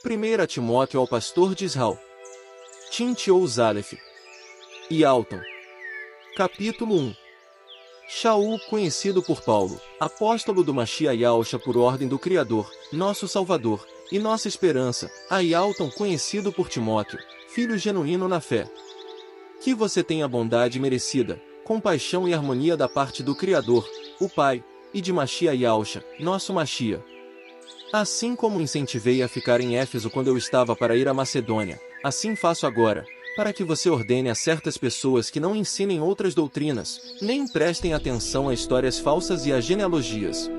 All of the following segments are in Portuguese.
1 Timóteo ao pastor de Israel. Tinte ou Zalef. E Alton. Capítulo 1. Shaul, conhecido por Paulo, apóstolo do Mashiach Yahushua por ordem do Criador, nosso Salvador, e nossa esperança, a Alton, conhecido por Timóteo, filho genuíno na fé. Que você tenha bondade merecida, compaixão e harmonia da parte do Criador, o Pai, e de Mashiach Yahushua, nosso Mashiach. Assim como incentivei a ficar em Éfeso quando eu estava para ir à Macedônia, assim faço agora, para que você ordene a certas pessoas que não ensinem outras doutrinas, nem prestem atenção a histórias falsas e a genealogias.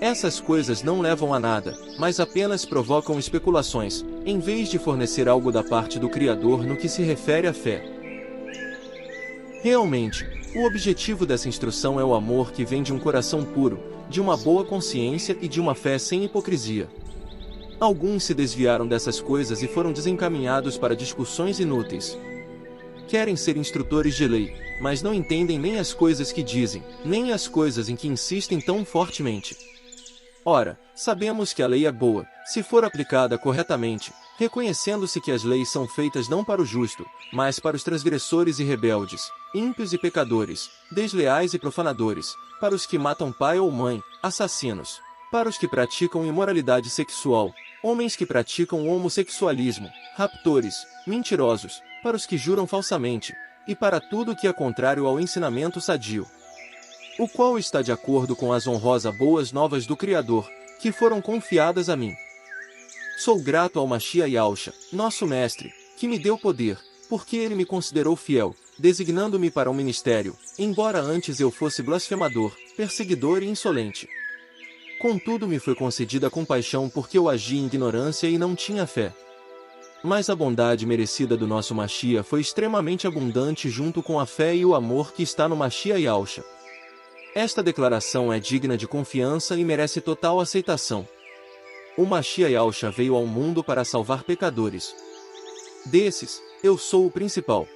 Essas coisas não levam a nada, mas apenas provocam especulações, em vez de fornecer algo da parte do Criador no que se refere à fé. Realmente, o objetivo dessa instrução é o amor que vem de um coração puro, de uma boa consciência e de uma fé sem hipocrisia. Alguns se desviaram dessas coisas e foram desencaminhados para discussões inúteis. Querem ser instrutores de lei, mas não entendem nem as coisas que dizem, nem as coisas em que insistem tão fortemente. Ora, sabemos que a lei é boa, se for aplicada corretamente, reconhecendo-se que as leis são feitas não para o justo, mas para os transgressores e rebeldes, ímpios e pecadores, desleais e profanadores, para os que matam pai ou mãe, assassinos, para os que praticam imoralidade sexual, homens que praticam homossexualismo, raptores, mentirosos, para os que juram falsamente, e para tudo que é contrário ao ensinamento sadio, o qual está de acordo com as honrosas boas novas do Criador, que foram confiadas a mim. Sou grato ao Mashiach Yahushua, nosso mestre, que me deu poder, porque ele me considerou fiel, designando-me para o ministério, embora antes eu fosse blasfemador, perseguidor e insolente. Contudo me foi concedida compaixão porque eu agi em ignorância e não tinha fé. Mas a bondade merecida do nosso Mashiach foi extremamente abundante junto com a fé e o amor que está no Mashiach Yahushua. Esta declaração é digna de confiança e merece total aceitação. O Mashiach Yahushua veio ao mundo para salvar pecadores. Desses, eu sou o principal.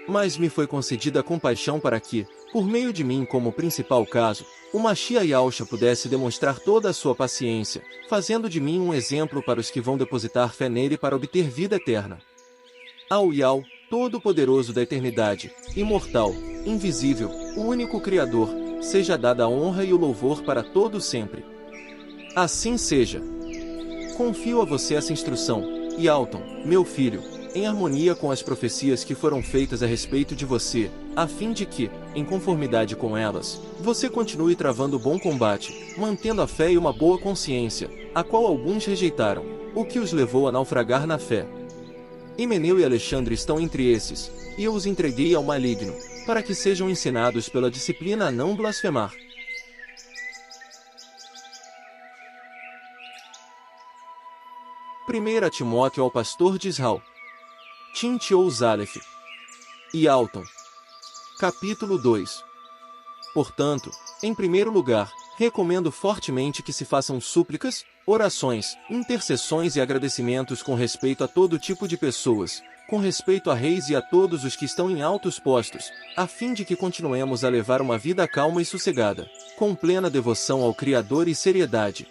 Mas me foi concedida a compaixão para que, por meio de mim como principal caso, o Mashiach Yahushua pudesse demonstrar toda a sua paciência, fazendo de mim um exemplo para os que vão depositar fé nele para obter vida eterna. Ao Yahweh, Todo-Poderoso da eternidade, imortal, invisível, o único Criador, seja dada a honra e o louvor para todo sempre. Assim seja. Confio a você essa instrução, e Alton, meu filho, em harmonia com as profecias que foram feitas a respeito de você, a fim de que, em conformidade com elas, você continue travando o bom combate, mantendo a fé e uma boa consciência, a qual alguns rejeitaram, o que os levou a naufragar na fé. Himeneu e Alexandre estão entre esses, e eu os entreguei ao maligno, para que sejam ensinados pela disciplina a não blasfemar. Primeira Timóteo ao pastor de Israel. Tinte ou Zalef. E Alton. Capítulo 2. Portanto, em primeiro lugar, recomendo fortemente que se façam súplicas, orações, intercessões e agradecimentos com respeito a todo tipo de pessoas, com respeito a reis e a todos os que estão em altos postos, a fim de que continuemos a levar uma vida calma e sossegada, com plena devoção ao Criador e seriedade.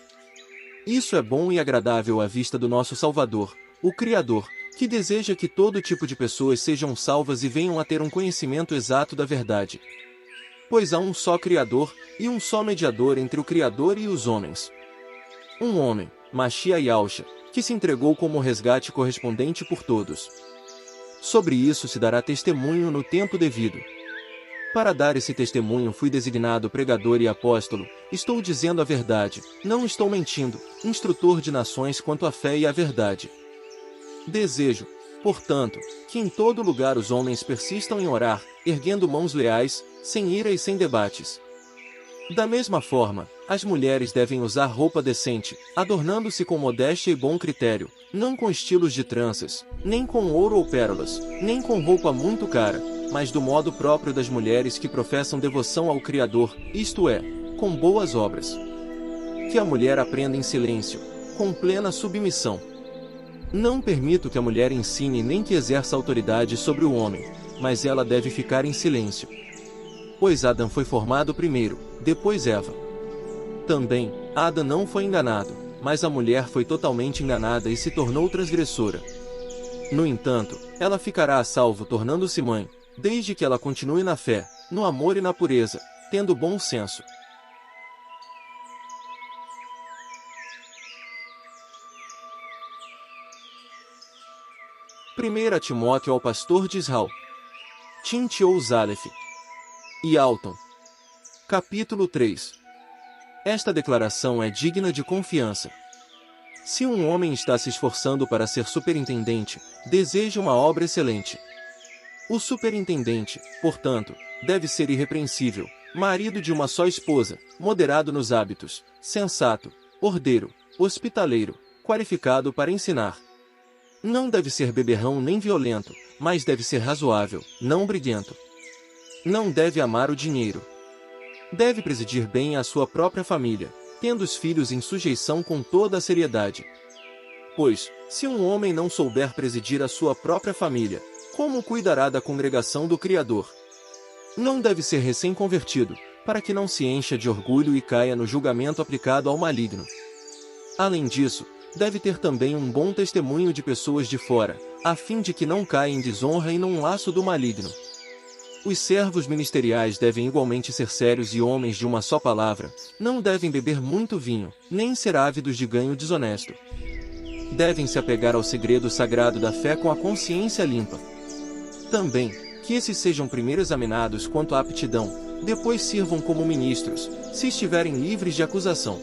Isso é bom e agradável à vista do nosso Salvador, o Criador, que deseja que todo tipo de pessoas sejam salvas e venham a ter um conhecimento exato da verdade. Pois há um só Criador, e um só mediador entre o Criador e os homens. Um homem, Mashiach Yahushua, que se entregou como resgate correspondente por todos. Sobre isso se dará testemunho no tempo devido. Para dar esse testemunho fui designado pregador e apóstolo, estou dizendo a verdade, não estou mentindo, instrutor de nações quanto à fé e à verdade. Desejo, portanto, que em todo lugar os homens persistam em orar, erguendo mãos leais, sem ira e sem debates. Da mesma forma, as mulheres devem usar roupa decente, adornando-se com modéstia e bom critério, não com estilos de tranças, nem com ouro ou pérolas, nem com roupa muito cara, mas do modo próprio das mulheres que professam devoção ao Criador, isto é, com boas obras. Que a mulher aprenda em silêncio, com plena submissão. Não permito que a mulher ensine nem que exerça autoridade sobre o homem, mas ela deve ficar em silêncio. Pois Adão foi formado primeiro, depois Eva. Também, Adão não foi enganado, mas a mulher foi totalmente enganada e se tornou transgressora. No entanto, ela ficará a salvo tornando-se mãe, desde que ela continue na fé, no amor e na pureza, tendo bom senso. 1 Timóteo ao pastor de Israel. Tintiou Zalef. E Alton. Capítulo 3. Esta declaração é digna de confiança. Se um homem está se esforçando para ser superintendente, deseja uma obra excelente. O superintendente, portanto, deve ser irrepreensível, marido de uma só esposa, moderado nos hábitos, sensato, ordeiro, hospitaleiro, qualificado para ensinar. Não deve ser beberrão nem violento, mas deve ser razoável, não briguento. Não deve amar o dinheiro. Deve presidir bem a sua própria família, tendo os filhos em sujeição com toda a seriedade. Pois, se um homem não souber presidir a sua própria família, como cuidará da congregação do Criador? Não deve ser recém-convertido, para que não se encha de orgulho e caia no julgamento aplicado ao maligno. Além disso, deve ter também um bom testemunho de pessoas de fora, a fim de que não caia em desonra e num laço do maligno. Os servos ministeriais devem igualmente ser sérios e homens de uma só palavra, não devem beber muito vinho, nem ser ávidos de ganho desonesto. Devem se apegar ao segredo sagrado da fé com a consciência limpa. Também, que esses sejam primeiro examinados quanto à aptidão, depois sirvam como ministros, se estiverem livres de acusação.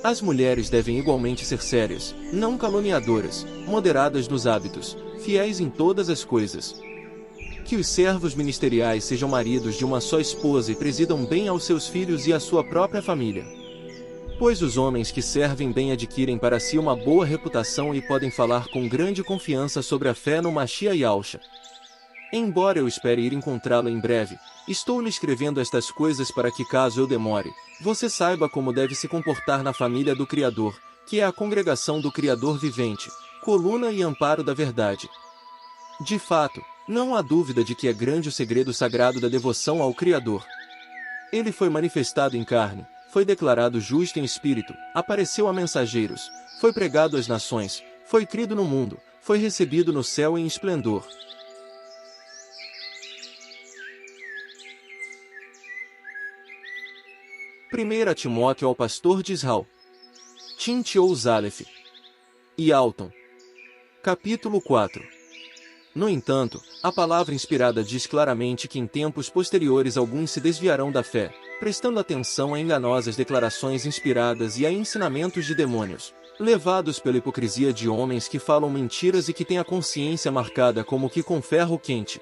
As mulheres devem igualmente ser sérias, não caluniadoras, moderadas nos hábitos, fiéis em todas as coisas. Que os servos ministeriais sejam maridos de uma só esposa e presidam bem aos seus filhos e à sua própria família. Pois os homens que servem bem adquirem para si uma boa reputação e podem falar com grande confiança sobre a fé no Mashiach Yahushua. Embora eu espere ir encontrá-lo em breve, estou-lhe escrevendo estas coisas para que, caso eu demore, você saiba como deve se comportar na família do Criador, que é a congregação do Criador vivente, coluna e amparo da verdade. De fato, não há dúvida de que é grande o segredo sagrado da devoção ao Criador. Ele foi manifestado em carne, foi declarado justo em espírito, apareceu a mensageiros, foi pregado às nações, foi crido no mundo, foi recebido no céu em esplendor. 1 Timóteo ao pastor de Israel. Tintiou Zalef. E Alton. Capítulo 4. No entanto, a palavra inspirada diz claramente que em tempos posteriores alguns se desviarão da fé, prestando atenção a enganosas declarações inspiradas e a ensinamentos de demônios, levados pela hipocrisia de homens que falam mentiras e que têm a consciência marcada como que com ferro quente.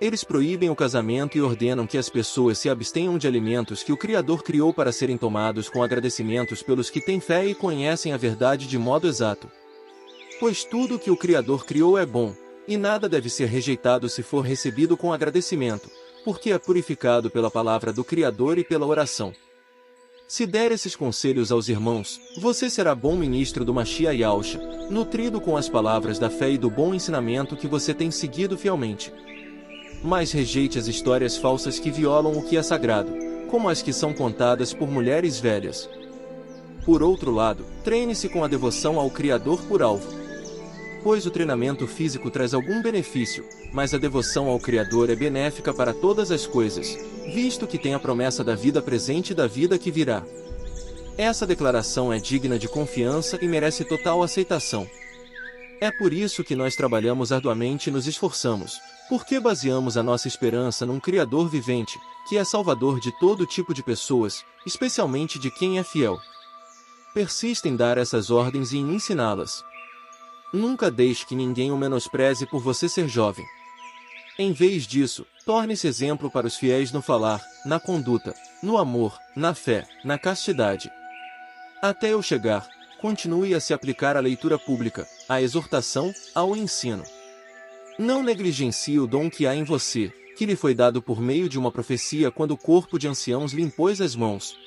Eles proíbem o casamento e ordenam que as pessoas se abstenham de alimentos que o Criador criou para serem tomados com agradecimentos pelos que têm fé e conhecem a verdade de modo exato. Pois tudo o que o Criador criou é bom, e nada deve ser rejeitado se for recebido com agradecimento, porque é purificado pela palavra do Criador e pela oração. Se der esses conselhos aos irmãos, você será bom ministro do Mashiach Yahushua, nutrido com as palavras da fé e do bom ensinamento que você tem seguido fielmente. Mas rejeite as histórias falsas que violam o que é sagrado, como as que são contadas por mulheres velhas. Por outro lado, treine-se com a devoção ao Criador por alvo. Pois o treinamento físico traz algum benefício, mas a devoção ao Criador é benéfica para todas as coisas, visto que tem a promessa da vida presente e da vida que virá. Essa declaração é digna de confiança e merece total aceitação. É por isso que nós trabalhamos arduamente e nos esforçamos, porque baseamos a nossa esperança num Criador vivente, que é salvador de todo tipo de pessoas, especialmente de quem é fiel. Persista em dar essas ordens e em ensiná-las. Nunca deixe que ninguém o menospreze por você ser jovem. Em vez disso, torne-se exemplo para os fiéis no falar, na conduta, no amor, na fé, na castidade. Até eu chegar, continue a se aplicar à leitura pública, à exortação, ao ensino. Não negligencie o dom que há em você, que lhe foi dado por meio de uma profecia quando o corpo de anciãos lhe impôs as mãos.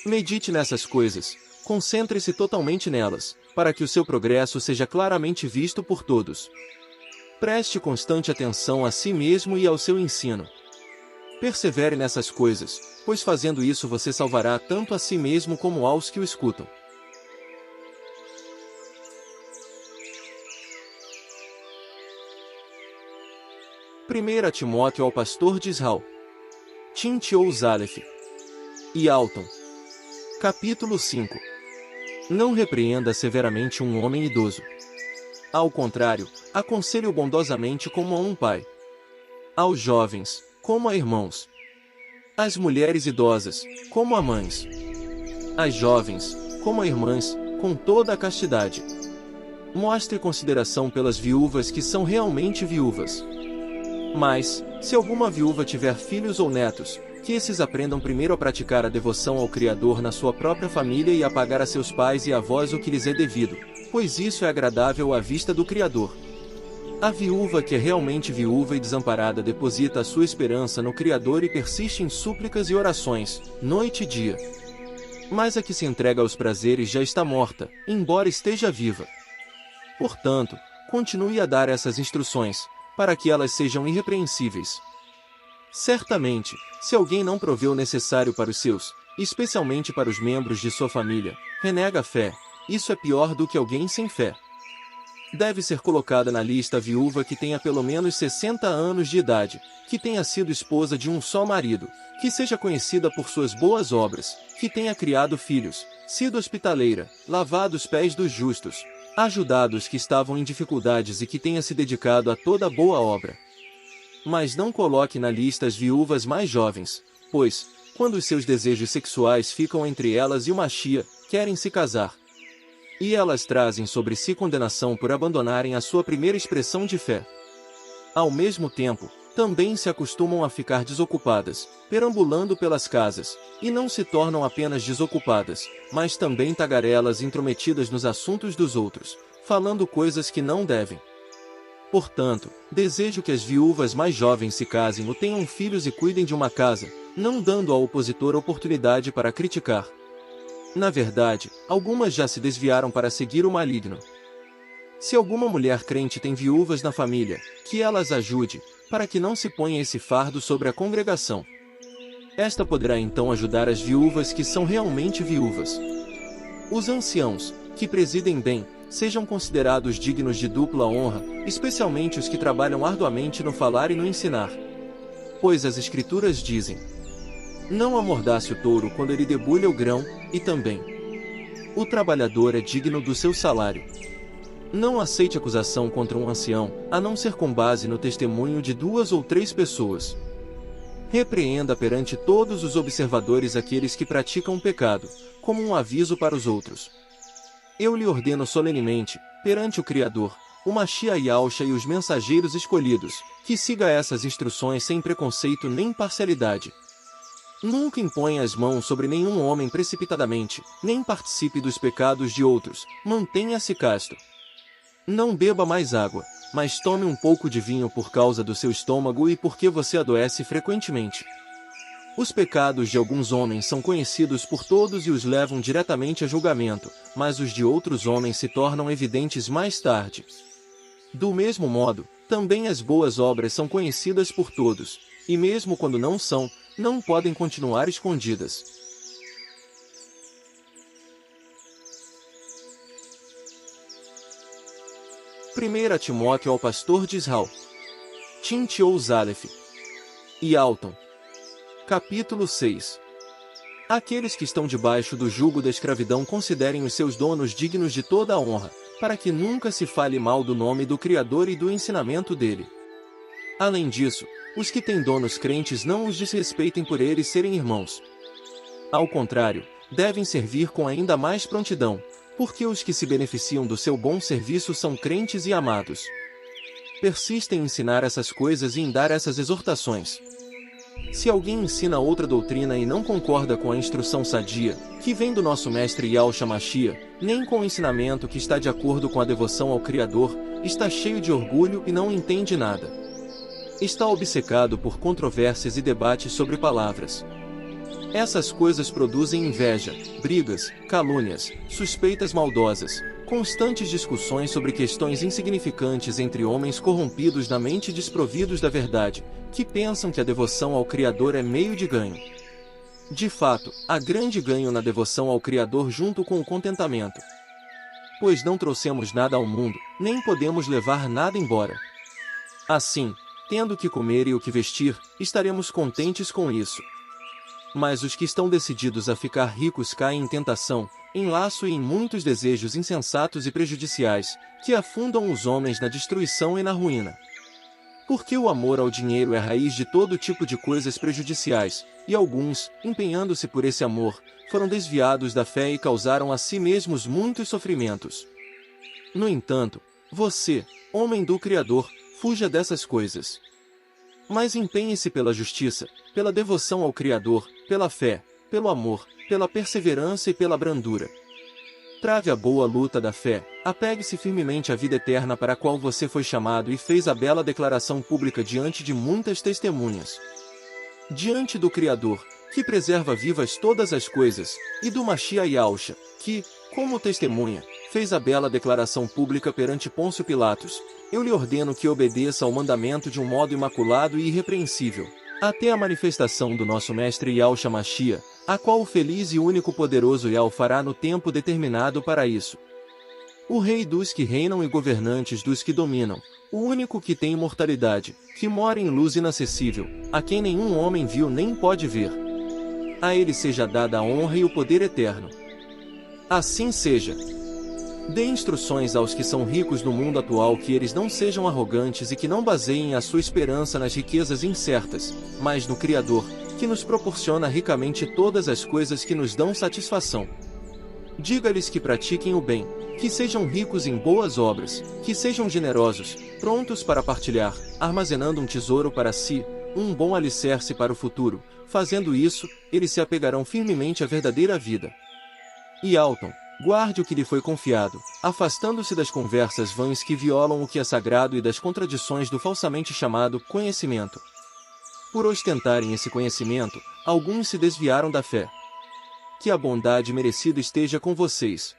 Medite nessas coisas, concentre-se totalmente nelas, para que o seu progresso seja claramente visto por todos. Preste constante atenção a si mesmo e ao seu ensino. Persevere nessas coisas, pois fazendo isso você salvará tanto a si mesmo como aos que o escutam. 1 Timóteo ao pastor de Israel. Tintio Zalef. E Alton. Capítulo 5. Não repreenda severamente um homem idoso. Ao contrário, aconselhe-o bondosamente como a um pai. Aos jovens, como a irmãos. Às mulheres idosas, como a mães. Às jovens, como a irmãs, com toda a castidade. Mostre consideração pelas viúvas que são realmente viúvas. Mas, se alguma viúva tiver filhos ou netos, que esses aprendam primeiro a praticar a devoção ao Criador na sua própria família e a pagar a seus pais e avós o que lhes é devido, pois isso é agradável à vista do Criador. A viúva que é realmente viúva e desamparada deposita a sua esperança no Criador e persiste em súplicas e orações, noite e dia. Mas a que se entrega aos prazeres já está morta, embora esteja viva. Portanto, continue a dar essas instruções, para que elas sejam irrepreensíveis. Certamente, se alguém não provê o necessário para os seus, especialmente para os membros de sua família, renega a fé, isso é pior do que alguém sem fé. Deve ser colocada na lista a viúva que tenha pelo menos 60 anos de idade, que tenha sido esposa de um só marido, que seja conhecida por suas boas obras, que tenha criado filhos, sido hospitaleira, lavado os pés dos justos, ajudado os que estavam em dificuldades e que tenha se dedicado a toda boa obra. Mas não coloque na lista as viúvas mais jovens, pois, quando os seus desejos sexuais ficam entre elas e uma chia, querem se casar. E elas trazem sobre si condenação por abandonarem a sua primeira expressão de fé. Ao mesmo tempo, também se acostumam a ficar desocupadas, perambulando pelas casas, e não se tornam apenas desocupadas, mas também tagarelas intrometidas nos assuntos dos outros, falando coisas que não devem. Portanto, desejo que as viúvas mais jovens se casem ou tenham filhos e cuidem de uma casa, não dando ao opositor oportunidade para criticar. Na verdade, algumas já se desviaram para seguir o maligno. Se alguma mulher crente tem viúvas na família, que ela as ajude, para que não se ponha esse fardo sobre a congregação. Esta poderá então ajudar as viúvas que são realmente viúvas. Os anciãos, que presidem bem, sejam considerados dignos de dupla honra, especialmente os que trabalham arduamente no falar e no ensinar. Pois as Escrituras dizem: não amordace o touro quando ele debulha o grão, e também o trabalhador é digno do seu salário. Não aceite acusação contra um ancião, a não ser com base no testemunho de 2 ou 3 pessoas. Repreenda perante todos os observadores aqueles que praticam o pecado, como um aviso para os outros. Eu lhe ordeno solenemente, perante o Criador, o Machia e Alcha e os mensageiros escolhidos, que siga essas instruções sem preconceito nem parcialidade. Nunca imponha as mãos sobre nenhum homem precipitadamente, nem participe dos pecados de outros, mantenha-se casto. Não beba mais água, mas tome um pouco de vinho por causa do seu estômago e porque você adoece frequentemente. Os pecados de alguns homens são conhecidos por todos e os levam diretamente a julgamento, mas os de outros homens se tornam evidentes mais tarde. Do mesmo modo, também as boas obras são conhecidas por todos, e mesmo quando não são, não podem continuar escondidas. Primeira Timóteo ao pastor de Israel. Tintio Zalef. E Alton. Capítulo 6. Aqueles que estão debaixo do jugo da escravidão considerem os seus donos dignos de toda a honra, para que nunca se fale mal do nome do Criador e do ensinamento dele. Além disso, os que têm donos crentes não os desrespeitem por eles serem irmãos. Ao contrário, devem servir com ainda mais prontidão, porque os que se beneficiam do seu bom serviço são crentes e amados. Persista em ensinar essas coisas e em dar essas exortações. Se alguém ensina outra doutrina e não concorda com a instrução sadia, que vem do nosso mestre Yahshua Mashiach, nem com o ensinamento que está de acordo com a devoção ao Criador, está cheio de orgulho e não entende nada. Está obcecado por controvérsias e debates sobre palavras. Essas coisas produzem inveja, brigas, calúnias, suspeitas maldosas, constantes discussões sobre questões insignificantes entre homens corrompidos na mente e desprovidos da verdade, que pensam que a devoção ao Criador é meio de ganho. De fato, há grande ganho na devoção ao Criador junto com o contentamento. Pois não trouxemos nada ao mundo, nem podemos levar nada embora. Assim, tendo o que comer e o que vestir, estaremos contentes com isso. Mas os que estão decididos a ficar ricos caem em tentação, em laço e em muitos desejos insensatos e prejudiciais, que afundam os homens na destruição e na ruína. Porque o amor ao dinheiro é a raiz de todo tipo de coisas prejudiciais, e alguns, empenhando-se por esse amor, foram desviados da fé e causaram a si mesmos muitos sofrimentos. No entanto, você, homem do Criador, fuja dessas coisas. Mas empenhe-se pela justiça, pela devoção ao Criador, pela fé, pelo amor, pela perseverança e pela brandura. Trave a boa luta da fé, apegue-se firmemente à vida eterna para a qual você foi chamado e fez a bela declaração pública diante de muitas testemunhas. Diante do Criador, que preserva vivas todas as coisas, e do Machia Yahushua, que, como testemunha, fez a bela declaração pública perante Pôncio Pilatos, eu lhe ordeno que obedeça ao mandamento de um modo imaculado e irrepreensível, até a manifestação do nosso Mestre Yahushua Machia, a qual o feliz e único poderoso Yahweh fará no tempo determinado para isso. O Rei dos que reinam e governantes dos que dominam, o único que tem imortalidade, que mora em luz inacessível, a quem nenhum homem viu nem pode ver. A ele seja dada a honra e o poder eterno. Assim seja. Dê instruções aos que são ricos no mundo atual que eles não sejam arrogantes e que não baseiem a sua esperança nas riquezas incertas, mas no Criador, que nos proporciona ricamente todas as coisas que nos dão satisfação. Diga-lhes que pratiquem o bem, que sejam ricos em boas obras, que sejam generosos, prontos para partilhar, armazenando um tesouro para si, um bom alicerce para o futuro. Fazendo isso, eles se apegarão firmemente à verdadeira vida. E Alton, guarde o que lhe foi confiado, afastando-se das conversas vãs que violam o que é sagrado e das contradições do falsamente chamado conhecimento. Por ostentarem esse conhecimento, alguns se desviaram da fé. Que a bondade merecida esteja com vocês.